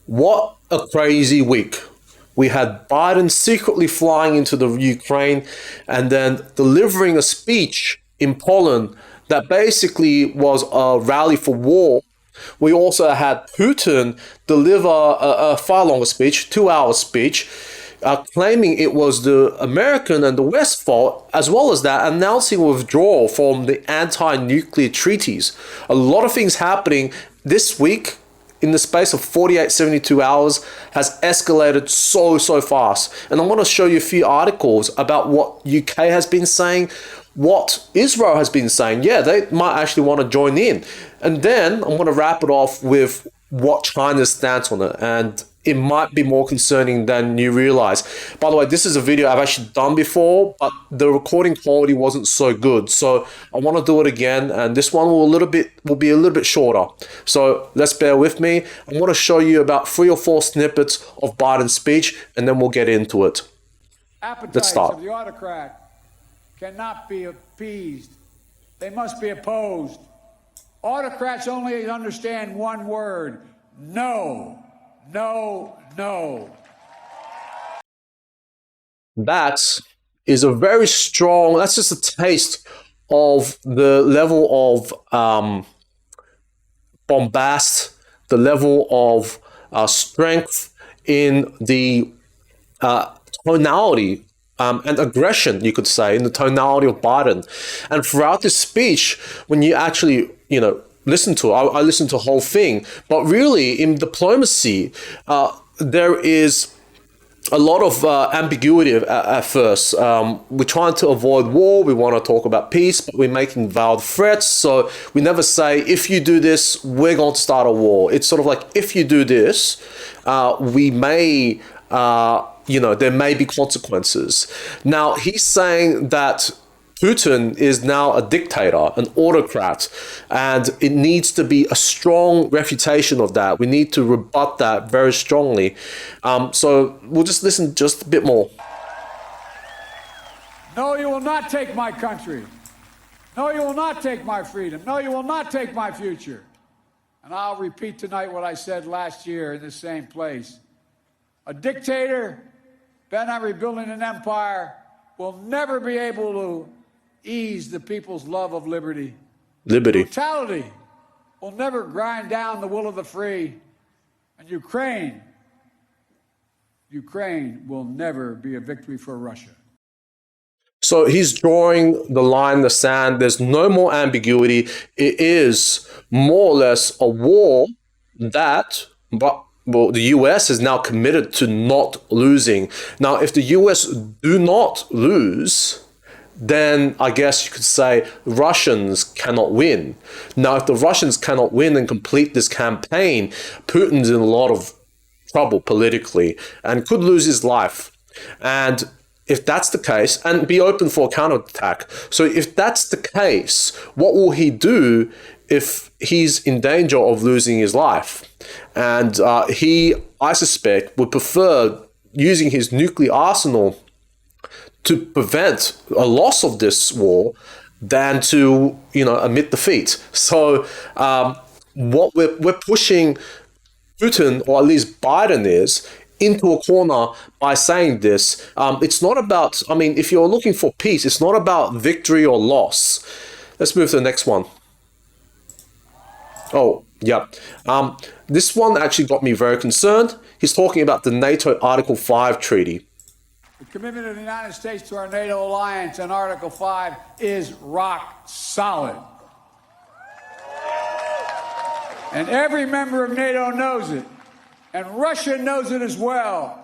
What a crazy week. We had Biden secretly flying into the Ukraine and then delivering a speech in Poland that basically was a rally for war. We also had Putin deliver a far longer speech, 2 hour speech, claiming it was the American and the West fault, as well as that announcing withdrawal from the anti-nuclear treaties. A lot of things happening this week in the space of 48, 72 hours has escalated so fast. And I want to show you a few articles about what UK has been saying, what Israel has been saying. Yeah, they might actually want to join in. And then I'm going to wrap it off with what China's stance on it. And it might be more concerning than you realize. By the way, this is a video I've actually done before, but the recording quality wasn't so good. So I want to do it again, and this one will be a little bit shorter. So let's bear with me. I'm going to show you about 3 or 4 snippets of Biden's speech, and then we'll get into it. Let's start. Appetites of the autocrat cannot be appeased. They must be opposed. Autocrats only understand one word: no. No, no. That is a very strong, that's just a taste of the level of bombast, the level of strength in the tonality and aggression, you could say, in the tonality of Biden. And throughout this speech, when you actually, listen to it, I listened to the whole thing, but really in diplomacy, there is a lot of ambiguity at first. We're trying to avoid war, we want to talk about peace, but we're making veiled threats. So we never say, if you do this, we're going to start a war. It's sort of like, if you do this, we may, there may be consequences. Now, he's saying that Putin is now a dictator, an autocrat, and it needs to be a strong refutation of that. We need to rebut that very strongly. So we'll just listen just a bit more. No, you will not take my country. No, you will not take my freedom. No, you will not take my future. And I'll repeat tonight what I said last year in the same place. A dictator bent on rebuilding an empire will never be able to ease the people's love of liberty. Brutality will never grind down the will of the free. And Ukraine will never be a victory for Russia. So he's drawing the line in the sand. There's no more ambiguity. It is more or less a war that, the US is now committed to not losing. Now, if the US do not lose, then I guess you could say Russians cannot win. Now, if the Russians cannot win and complete this campaign, Putin's in a lot of trouble politically and could lose his life. And if that's the case, and be open for a counterattack. So if that's the case, what will he do if he's in danger of losing his life? And he, I suspect, would prefer using his nuclear arsenal to prevent a loss of this war than to, admit defeat. So what we're pushing Putin, or at least Biden is, into a corner by saying this. It's not about, if you're looking for peace, it's not about victory or loss. Let's move to the next one. Oh, yeah. This one actually got me very concerned. He's talking about the NATO Article 5 treaty. The commitment of the United States to our NATO alliance and Article 5 is rock solid. And every member of NATO knows it. And Russia knows it as well.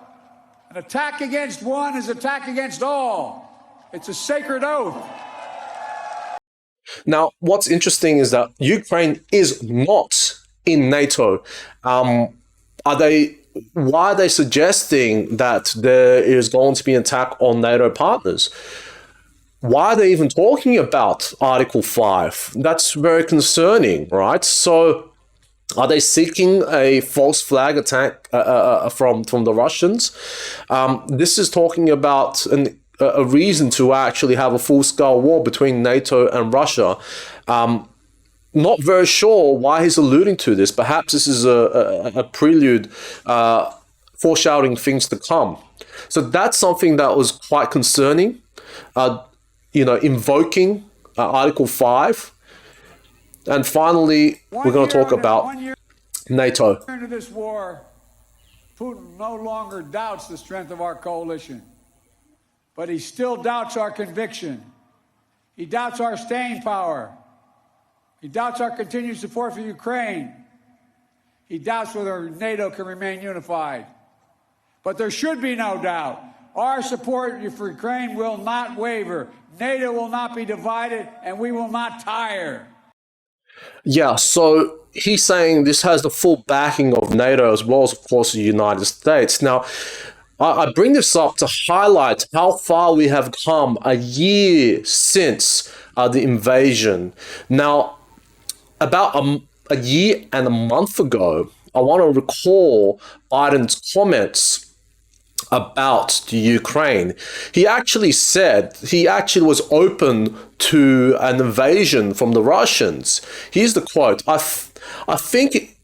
An attack against one is an attack against all. It's a sacred oath. Now, what's interesting is that Ukraine is not in NATO. Why are they suggesting that there is going to be an attack on NATO partners? Why are they even talking about Article 5? That's very concerning, right? So are they seeking a false flag attack from the Russians? This is talking about a reason to actually have a full-scale war between NATO and Russia. not very sure why he's alluding to this. Perhaps this is a prelude, foreshadowing things to come. So that's something that was quite concerning. Invoking Article 5. And finally, we're going to talk about NATO. Into this war, Putin no longer doubts the strength of our coalition, but he still doubts our conviction. He doubts our staying power. He doubts our continued support for Ukraine. He doubts whether NATO can remain unified. But there should be no doubt. Our support for Ukraine will not waver. NATO will not be divided, and we will not tire. Yeah, so he's saying this has the full backing of NATO as well as, of course, the United States. Now, I bring this up to highlight how far we have come a year since the invasion. Now, about a year and a month ago, I want to recall Biden's comments about the Ukraine. He actually was open to an invasion from the Russians. Here's the quote. I think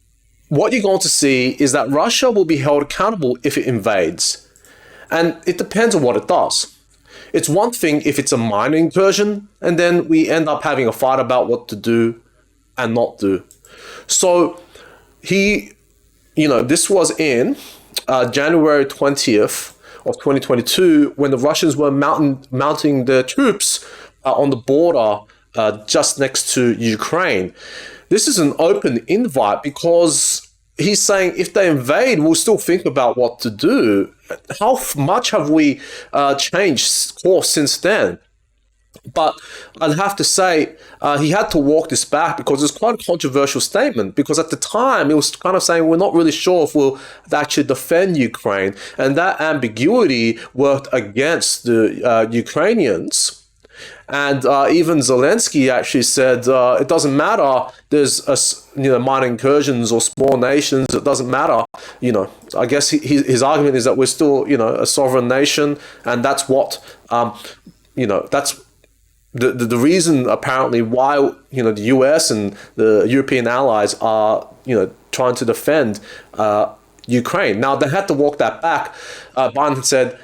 what you're going to see is that Russia will be held accountable if it invades. And it depends on what it does. It's one thing if it's a minor incursion, and then we end up having a fight about what to do and not do. So this was in January 20th of 2022 when the Russians were mounting their troops on the border just next to Ukraine. This is an open invite because he's saying if they invade, we'll still think about what to do. How much have we changed course since then? But I'd have to say he had to walk this back because it's quite a controversial statement, because at the time it was kind of saying we're not really sure if we'll actually defend Ukraine, and that ambiguity worked against the Ukrainians. And even Zelensky actually said it doesn't matter. There's minor incursions or small nations. It doesn't matter. I guess his argument is that we're still a sovereign nation, and that's what that's the reason apparently why the US and the European allies are trying to defend Ukraine. Now they had to walk that back. Biden said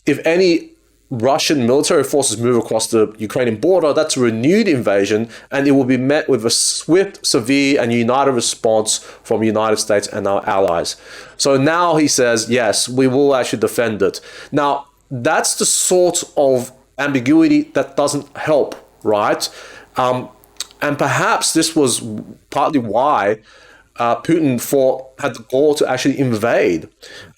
if any Russian military forces move across the Ukrainian border, that's a renewed invasion, and it will be met with a swift, severe, and united response from the United States and our allies. So now he says, yes, we will actually defend it. Now, that's the sort of ambiguity that doesn't help, right? And perhaps this was partly why Putin had the goal to actually invade.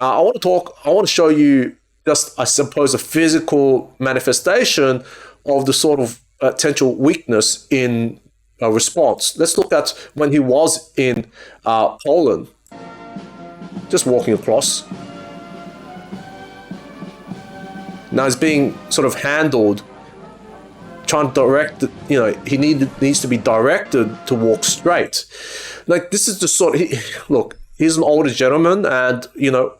I want to show you just, I suppose, a physical manifestation of the sort of potential weakness in response. Let's look at when he was in Poland, just walking across. Now he's being sort of handled, trying to direct, he needs to be directed to walk straight. Like, this is the sort of, look, he's an older gentleman, and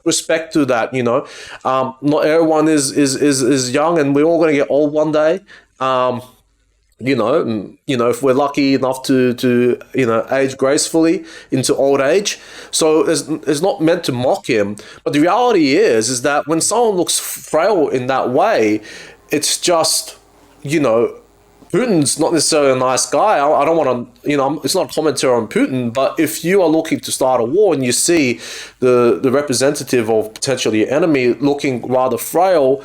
respect to that. Not everyone is young, and we're all going to get old one day. If we're lucky enough to age gracefully into old age. So it's not meant to mock him, but the reality is that when someone looks frail in that way, it's just Putin's not necessarily a nice guy. I don't want to, it's not a commentary on Putin, but if you are looking to start a war and you see the representative of potentially your enemy looking rather frail,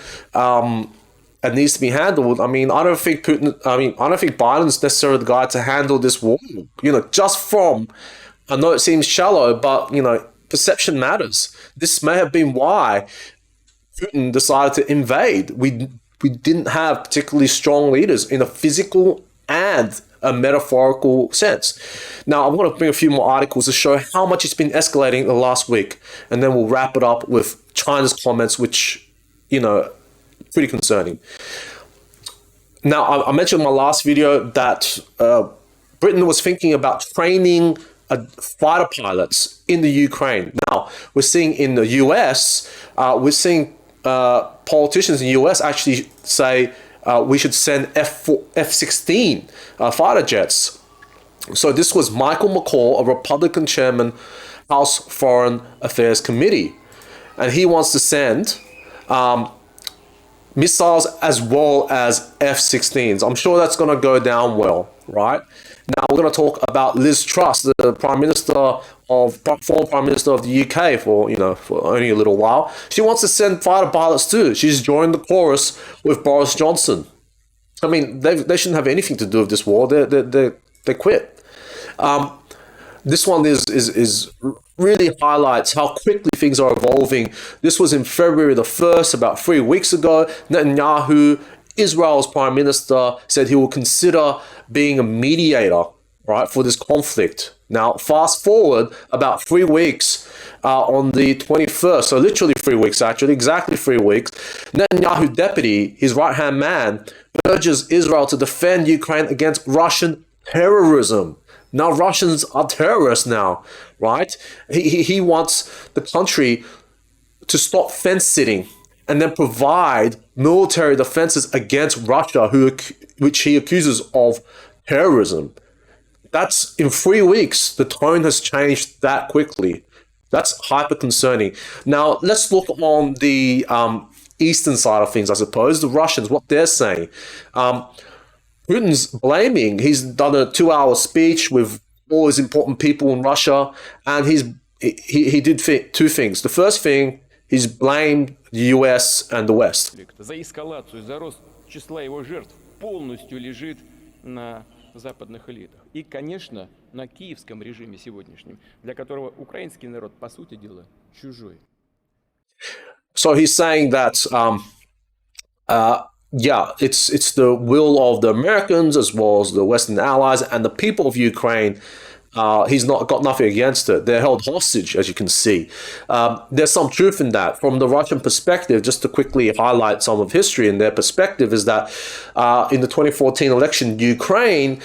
and needs to be handled, I don't think Biden's necessarily the guy to handle this war. Just from, I know it seems shallow, but, perception matters. This may have been why Putin decided to invade. We didn't have particularly strong leaders in a physical and a metaphorical sense. Now, I'm going to bring a few more articles to show how much it's been escalating the last week, and then we'll wrap it up with China's comments, which, pretty concerning. Now, I mentioned in my last video that Britain was thinking about training fighter pilots in the Ukraine. Now, we're seeing in the US, politicians in the US actually say we should send F-16 fighter jets So this was Michael McCaul, a Republican chairman, House Foreign Affairs Committee, and he wants to send missiles as well as F-16s. I'm sure that's going to go down well, right? Now we're going to talk about Liz Truss, the former Prime Minister of the UK for only a little while. She wants to send fighter pilots too. She's joined the chorus with Boris Johnson. I mean, they shouldn't have anything to do with this war. They quit. This one is really highlights how quickly things are evolving. This was in February the 1st, about 3 weeks ago. Netanyahu, Israel's prime minister, said he will consider being a mediator, right, for this conflict. Now, fast forward about 3 weeks on the 21st, so literally 3 weeks actually, exactly 3 weeks, Netanyahu deputy, his right-hand man, urges Israel to defend Ukraine against Russian terrorism. Now Russians are terrorists now, right? He wants the country to stop fence sitting and then provide military defenses against Russia, which he accuses of terrorism. That's in 3 weeks. The tone has changed that quickly. That's hyper concerning. Now let's look on the eastern side of things, I suppose. The Russians, what they're saying. Putin's blaming. He's done a 2-hour speech with all his important people in Russia, and he did two things. The first thing, he's blamed the US and the West. За эскалацию, за рост числа его жертв полностью лежит на западных элитах. И, конечно, на киевском режиме сегодняшнем, для которого украинский народ, по сути дела, чужой. So he's saying that it's the will of the Americans as well as the Western allies and the people of Ukraine. He's not got nothing against it. They're held hostage, as you can see. There's some truth in that. From the Russian perspective, just to quickly highlight some of history in their perspective, is that in the 2014 election in Ukraine,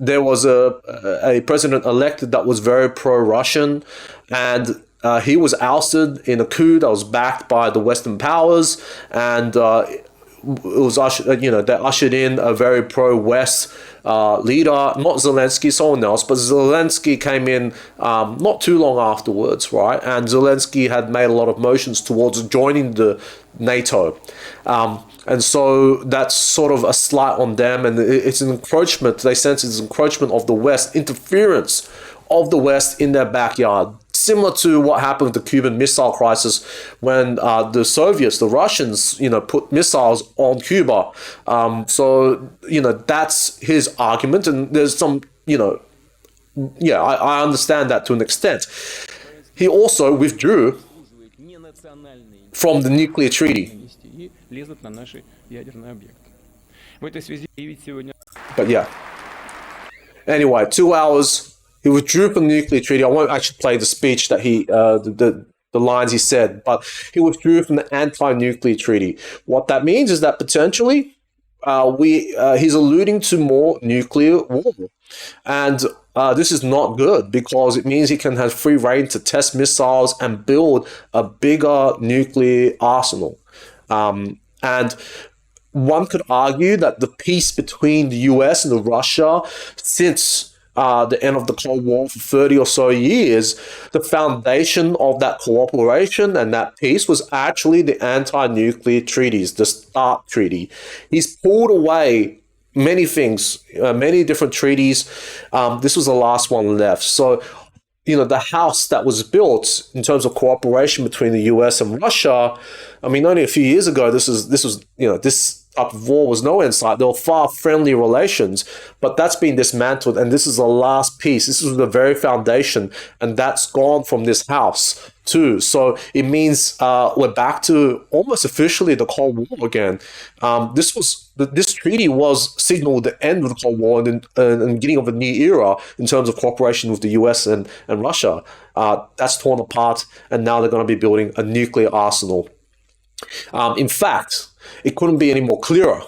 there was a president elected that was very pro-Russian, and he was ousted in a coup that was backed by the Western powers, and it was they ushered in a very pro-West leader, not Zelensky, someone else, but Zelensky came in not too long afterwards, right? And Zelensky had made a lot of motions towards joining the NATO. And so that's sort of a slight on them, and it's an encroachment. They sense it's encroachment of the West, interference of the West in their backyard. Similar to what happened with the Cuban Missile Crisis when the Soviets, the Russians, put missiles on Cuba. So that's his argument, and there's some, I understand that to an extent. He also withdrew from the nuclear treaty. But yeah. Anyway, 2 hours. He withdrew from the nuclear treaty. I won't actually play the speech that the lines he said, but he withdrew from the anti-nuclear treaty. What that means is that potentially he's alluding to more nuclear war. And this is not good because it means he can have free reign to test missiles and build a bigger nuclear arsenal. And one could argue that the peace between the US and Russia since the end of the Cold War for 30 or so years, the foundation of that cooperation and that peace was actually the anti-nuclear treaties, the START treaty. He's pulled away many things, many different treaties. This was the last one left. So, the house that was built in terms of cooperation between the US and Russia, I mean, only a few years ago, this was this type of war was no insight. There were far friendly relations, but that's been dismantled, and this is the last piece. This is the very foundation, and that's gone from this house too. So it means we're back to almost officially the Cold War again. This treaty was signaled the end of the Cold War and beginning of a new era in terms of cooperation with the US and Russia. That's torn apart, and now they're going to be building a nuclear arsenal. In fact, it couldn't be any more clearer.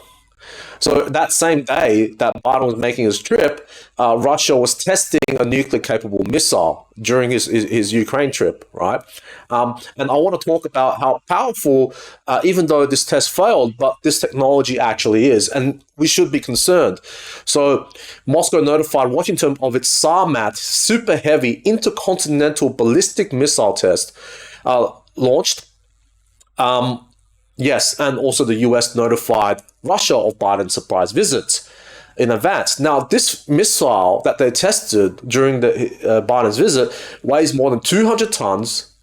So that same day that Biden was making his trip, Russia was testing a nuclear-capable missile during his Ukraine trip, right? And I want to talk about how powerful, even though this test failed, but this technology actually is, and we should be concerned. So Moscow notified Washington of its Sarmat super heavy intercontinental ballistic missile test launched. Yes, and also the US notified Russia of Biden's surprise visit in advance. Now, this missile that they tested during the Biden's visit weighs more than 200 tons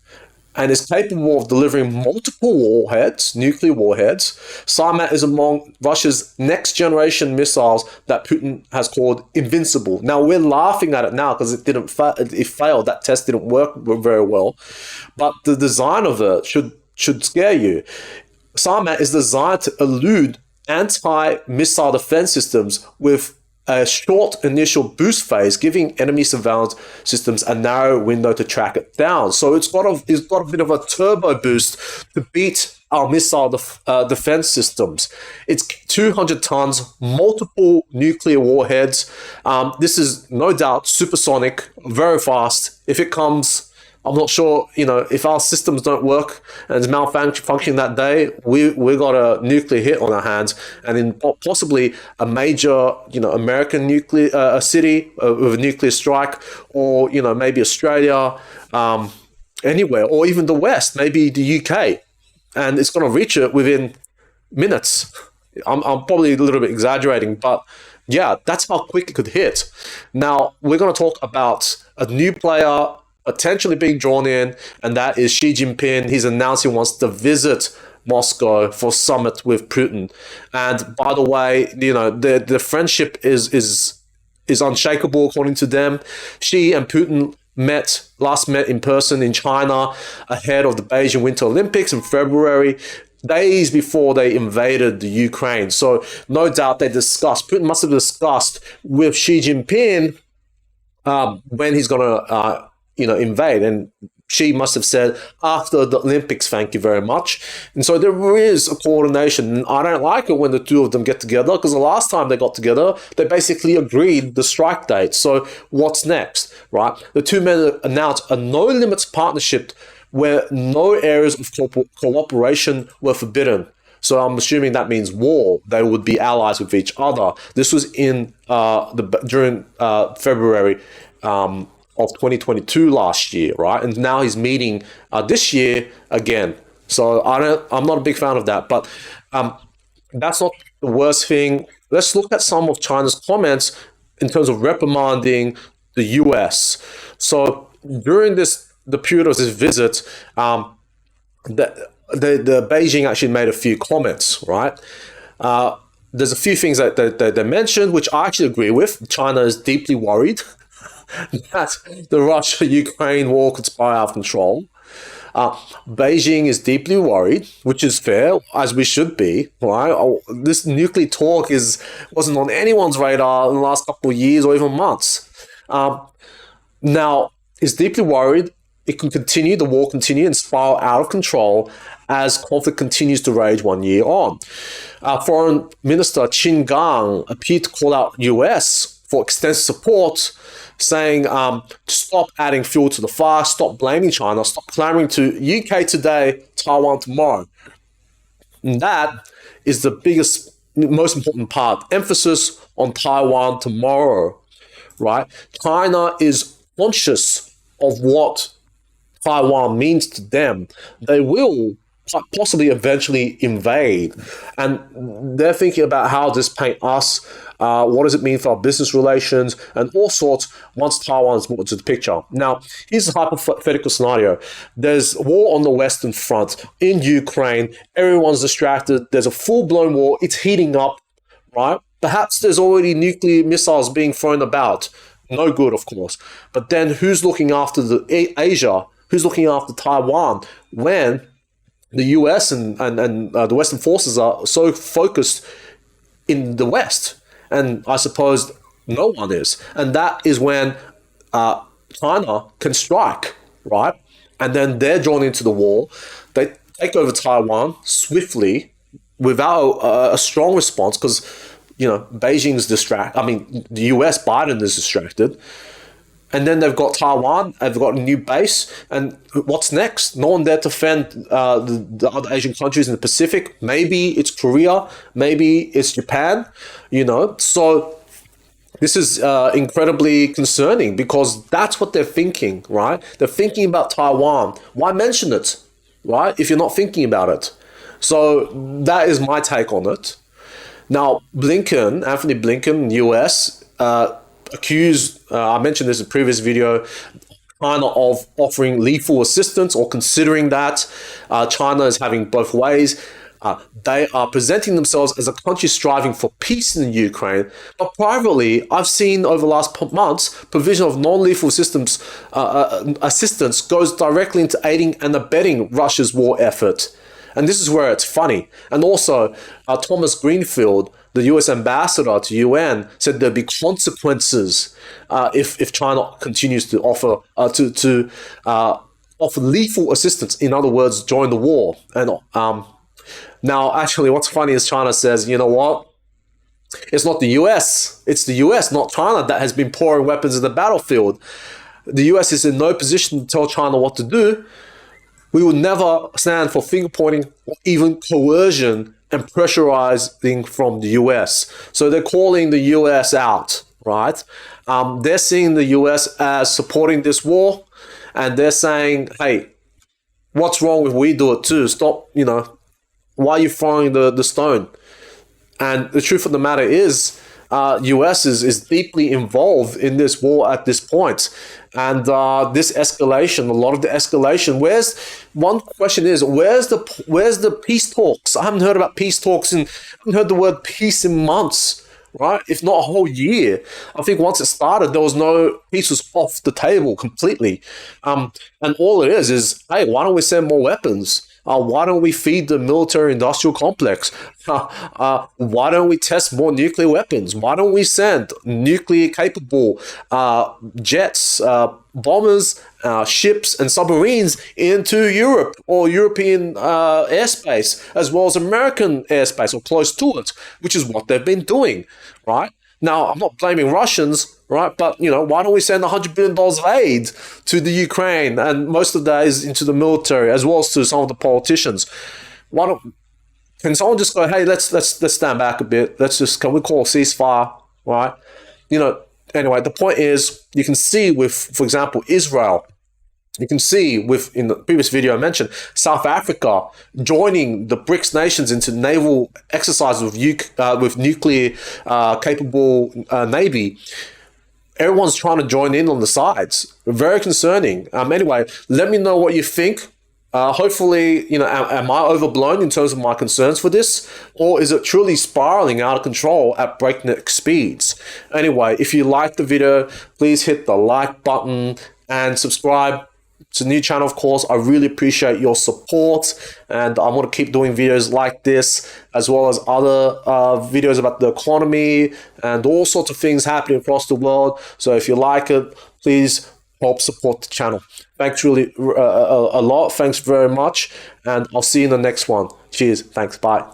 and is capable of delivering multiple warheads, nuclear warheads. Sarmat is among Russia's next generation missiles that Putin has called invincible. Now, we're laughing at it now because it failed. That test didn't work very well. But the design of it should scare you. Sarmat is designed to elude anti-missile defense systems with a short initial boost phase, giving enemy surveillance systems a narrow window to track it down. So it's got a bit of a turbo boost to beat our missile defense systems. It's 200 tons, multiple nuclear warheads. This is no doubt supersonic, very fast. If it comes, I'm not sure, if our systems don't work and it's malfunctioning that day, we got a nuclear hit on our hands, and in possibly a major, American nuclear city with a nuclear strike, or maybe Australia, anywhere, or even the West, maybe the UK, and it's going to reach it within minutes. I'm probably a little bit exaggerating, but yeah, that's how quick it could hit. Now we're going to talk about a new player potentially being drawn in, and that is Xi Jinping. He's announced he wants to visit Moscow for summit with Putin. And by the way, the friendship is unshakable according to them. Xi and Putin last met in person in China ahead of the Beijing Winter Olympics in February, days before they invaded the Ukraine. So no doubt Putin must have discussed with Xi Jinping when he's going to invade, and Xi must have said after the Olympics, thank you very much. And so there is a coordination, and I don't like it when the two of them get together, because the last time they got together, they basically agreed the strike date. So what's next, right? The two men announced a no-limits partnership where no areas of cooperation were forbidden. So I'm assuming that means war. They would be allies with each other. This was during February of 2022 last year, right? And now he's meeting this year again. So I'm not a big fan of that, but that's not the worst thing. Let's look at some of China's comments in terms of reprimanding the US. So during the period of this visit, the Beijing actually made a few comments, right? There's a few things that they mentioned, which I actually agree with. China is deeply worried that the Russia-Ukraine war could spiral out of control. Beijing is deeply worried, which is fair, as we should be, right? This nuclear talk wasn't on anyone's radar in the last couple of years or even months. Now, is deeply worried it can continue, the war continue and spiral out of control as conflict continues to rage 1 year on. Foreign Minister Qin Gang appeared to call out US for extensive support, saying to stop adding fuel to the fire, stop blaming China, stop clamoring to UK today, Taiwan tomorrow. And that is the biggest, most important part. Emphasis on Taiwan tomorrow, right? China is conscious of what Taiwan means to them. They will possibly eventually invade, and they're thinking about how does this paint us, what does it mean for our business relations, and all sorts once Taiwan is brought into the picture. Now, here's a hypothetical scenario. There's war on the Western Front in Ukraine. Everyone's distracted. There's a full-blown war. It's heating up, right? Perhaps there's already nuclear missiles being thrown about. No good, of course. But then who's looking after Asia? Who's looking after Taiwan when the US and the Western forces are so focused in the West? And I suppose no one is. And that is when China can strike, right? And then they're drawn into the war. They take over Taiwan swiftly, without a strong response, because Beijing's distracted. I mean, the US, Biden is distracted. And then they've got Taiwan, they've got a new base, and what's next? No one there to defend the other Asian countries in the Pacific. Maybe it's Korea, maybe it's Japan, So this is incredibly concerning, because that's what they're thinking, right? They're thinking about Taiwan. Why mention it, right, if you're not thinking about it? So that is my take on it. Now, Anthony Blinken, US, accused, I mentioned this in a previous video, China of offering lethal assistance, or considering that. China is having both ways. They are presenting themselves as a country striving for peace in Ukraine, but privately, I've seen over the last months, provision of non-lethal systems assistance goes directly into aiding and abetting Russia's war effort. And this is where it's funny. And also, Thomas Greenfield, the US ambassador to UN, said there'd be consequences if China continues to offer offer lethal assistance. In other words, join the war. And now, actually, what's funny is China says, you know what? It's not the US. It's the US, not China, that has been pouring weapons in the battlefield. The US is in no position to tell China what to do. We would never stand for finger pointing or even coercion and pressurizing from the US. So they're calling the US out, right? They're seeing the US as supporting this war, and they're saying, hey, what's wrong if we do it too? Stop, why are you throwing the stone? And the truth of the matter is, US is deeply involved in this war at this point. And this escalation, a lot of the escalation, one question is, where's the peace talks? I haven't heard about peace talks I haven't heard the word peace in months, right? If not a whole year. I think once it started, there was no peace, was off the table completely. And all it is, hey, why don't we send more weapons? Why don't we feed the military-industrial complex? Why don't we test more nuclear weapons? Why don't we send nuclear-capable jets, bombers, ships, and submarines into Europe or European airspace, as well as American airspace or close to it, which is what they've been doing, right? Now, I'm not blaming Russians, right? But, why don't we send $100 billion of aid to the Ukraine, and most of that is into the military, as well as to some of the politicians? Can someone just go, hey, let's stand back a bit. Can we call a ceasefire, right? Anyway, the point is, you can see with, for example, Israel, you can see in the previous video I mentioned, South Africa joining the BRICS nations into naval exercises with nuclear capable navy. Everyone's trying to join in on the sides. Very concerning. Anyway, let me know what you think. Hopefully, am I overblown in terms of my concerns for this? Or is it truly spiraling out of control at breakneck speeds? Anyway, if you liked the video, please hit the like button and subscribe. It's a new channel, of course. I really appreciate your support, and I want to keep doing videos like this, as well as other videos about the economy and all sorts of things happening across the world. So if you like it, please help support the channel. Thanks really a lot. Thanks very much, and I'll see you in the next one. Cheers. Thanks. Bye.